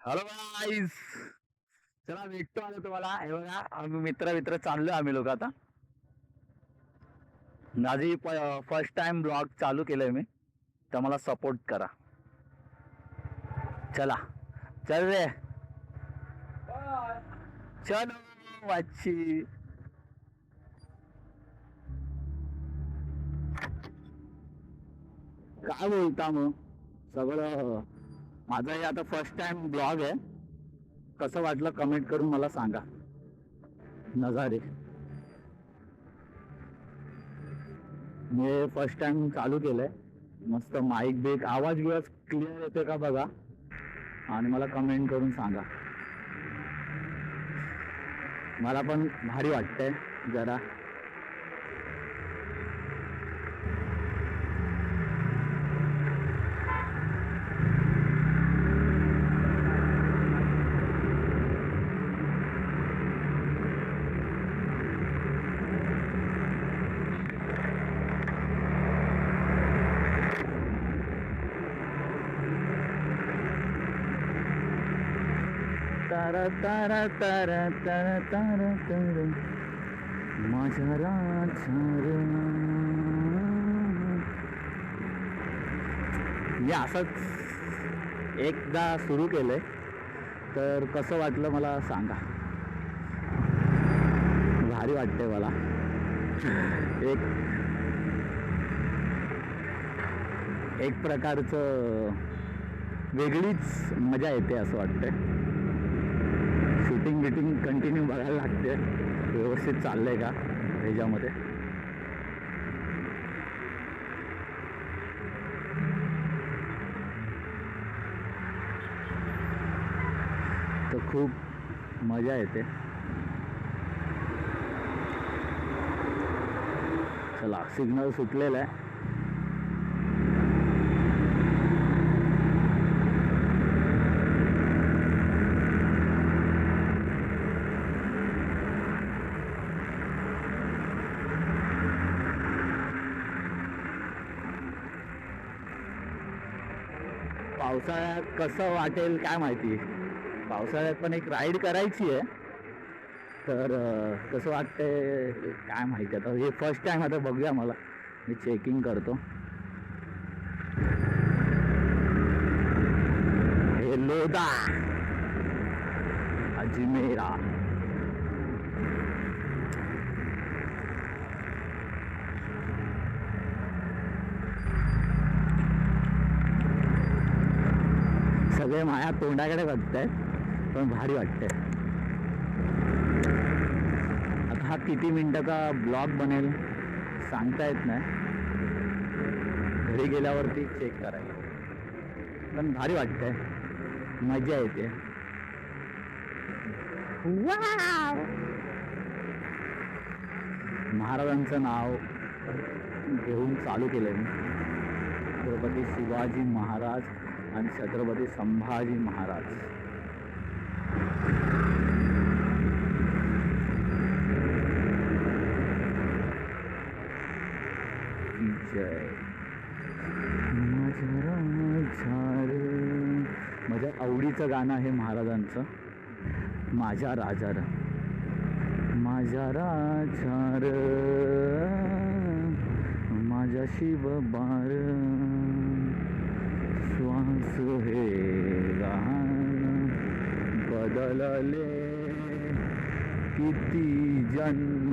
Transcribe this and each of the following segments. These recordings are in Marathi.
हॅलो गाईस. चला भेटतो आता तुम्हाला. हे बघा आम्ही मित्र मित्र चाललो आम्ही लोक आता. माझी फर्स्ट टाइम ब्लॉग चालू केलंय मी, तर मला सपोर्ट करा. चला चल रे, चलो वाची. काय बोलता मग सगळं. माझा हे आता फर्स्ट टाइम ब्लॉग आहे. कसं वाटलं कमेंट करून मला सांगा. नजारे मी फर्स्ट टाइम चालू केलंय. मस्त माईक बेक आवाज बिवाज क्लिअर येते का बघा आणि मला कमेंट करून सांगा. मला पण भारी वाटतंय जरा. तारा तारा तारा तारा तारा तारा माझ्या राजा. मी असंच एकदा सुरू केलंय, तर कसं वाटलं मला सांगा. भारी वाटतंय मला. एक प्रकारचं वेगळीच मजा येते असं वाटतंय. शूटिंग बिटिंग कंटिन्यू बघायला लागते, व्यवस्थित चाललंय का ह्याच्यामध्ये. तर खूप मजा येते. चला सिग्नल सुटलेलं आहे. पावसाळ्यात कसं वाटेल काय माहिती. पावसाळ्यात पण एक राईड करायची आहे, तर कसं वाटतंय काय माहिती. आता हे फर्स्ट टाइम, आता बघूया. मला मी चेकिंग करतो. हे लोदा अजमेरा. सगळे माझ्या तोंडाकडे बघतायत, पण भारी वाटतंय. आता हा किती मिनिटाचा ब्लॉग बनेल सांगता येत नाही. घरी गेल्यावरती चेक करायला. पण भारी वाटतंय, मजा येते. महाराजांचं नाव घेऊन चालू केलंय मी. छत्रपती शिवाजी महाराज आणि छत्रपती संभाजी महाराज. जय माझ्या राजा. माझ्या आवडीचं गाणं आहे महाराजांचं. माझ्या राजा र, माझ्या राजा र, माझ्या शिवबार. श्वास हे गाणं बदलले किती जन्म.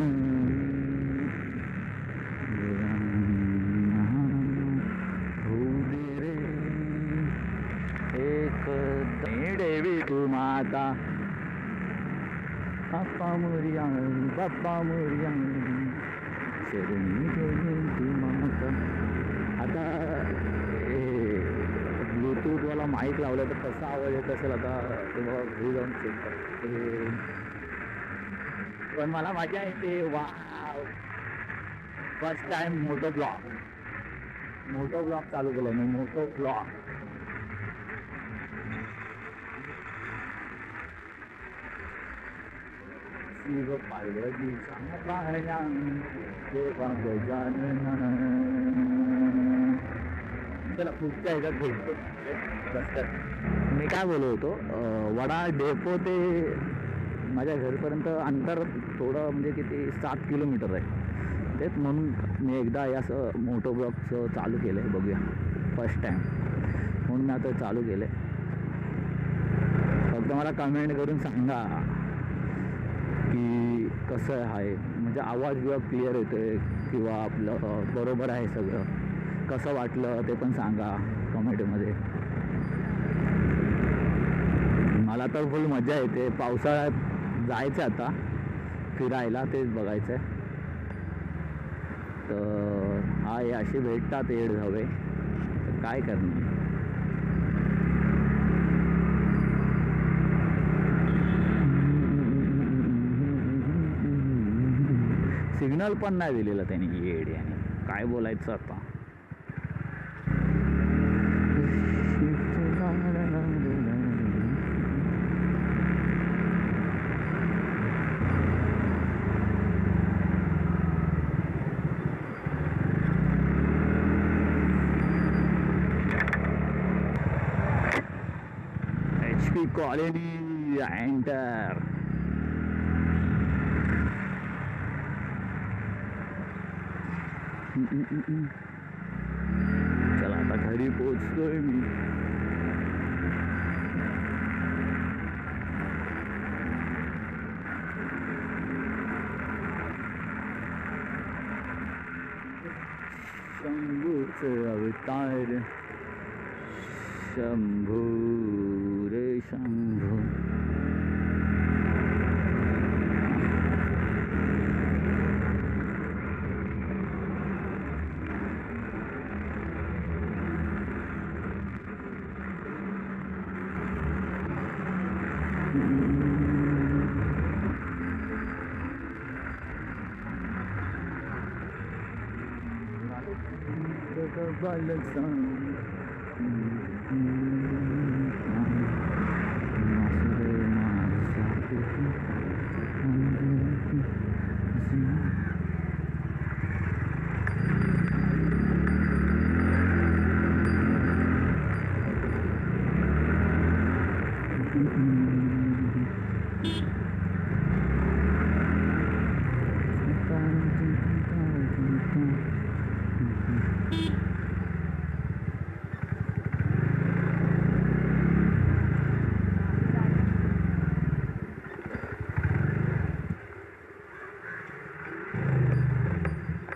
होऊ दे रे एक देवी तू माता. बाप्पा मोरया, बाप्पा मोरया, शरणी तू माता. आता ब्लूटूथवाला माईक लावलं तर कसा आवाज येत असेल आता तेव्हा घरी जाऊन चेक करतो. पण मला मजा येते. वा, फर्स्ट टाइम मोटो ब्लॉग चालू केलं मी. मोटो ब्लॉग शिव पार्वती सांगपाया देवा गजानन. चला पुढच्या ह्याच्यात भेटतो. मी काय बोलत होतो, वडा डेपो ते माझ्या घरपर्यंत अंतर थोडं म्हणजे किती 7 किलोमीटर आहे. तेच म्हणून मी एकदा असं मोटो ब्लॉगचं चालू केलं आहे, बघूया फर्स्ट टाईम म्हणून मी आता चालू केलं आहे. फक्त मला कमेंट करून सांगा की कसं आहे, म्हणजे आवाज बिवाज क्लिअर येतो आहे किंवा आपलं बरोबर आहे सगळं, कसं वाटलं ते पण सांगा कमेंटमध्ये. मला तर फुल मजा येते. पावसाळ्यात जायचं आता फिरायला, तेच बघायचं आहे. तर हा हे असे भेटतात येड हवे, तर काय करणार. सिग्नल पण नाही दिलेलं त्यांनी येड याने, काय बोलायचं आता. HP colony enter. चला आता घरी पोहोचतोय मी. शंभूचे अवतार, शंभू रे शंभू.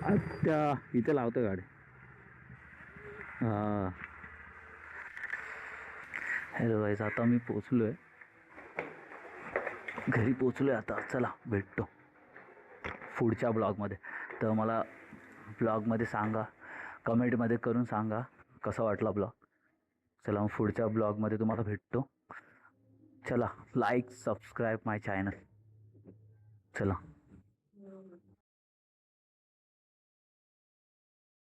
अच्छा, इथे लावतो गाडी. हां, हॅलो गाईज, आता मी पोचलो आहे, घरी पोचलो आहे आता. चला भेटतो पुढच्या ब्लॉगमध्ये. तर मला ब्लॉगमध्ये सांगा, कमेंटमध्ये करून सांगा कसा वाटला ब्लॉग. चला मग पुढच्या ब्लॉगमध्ये तुम्हाला भेटतो. चला, लाईक सबस्क्राईब माय चॅनल. चला.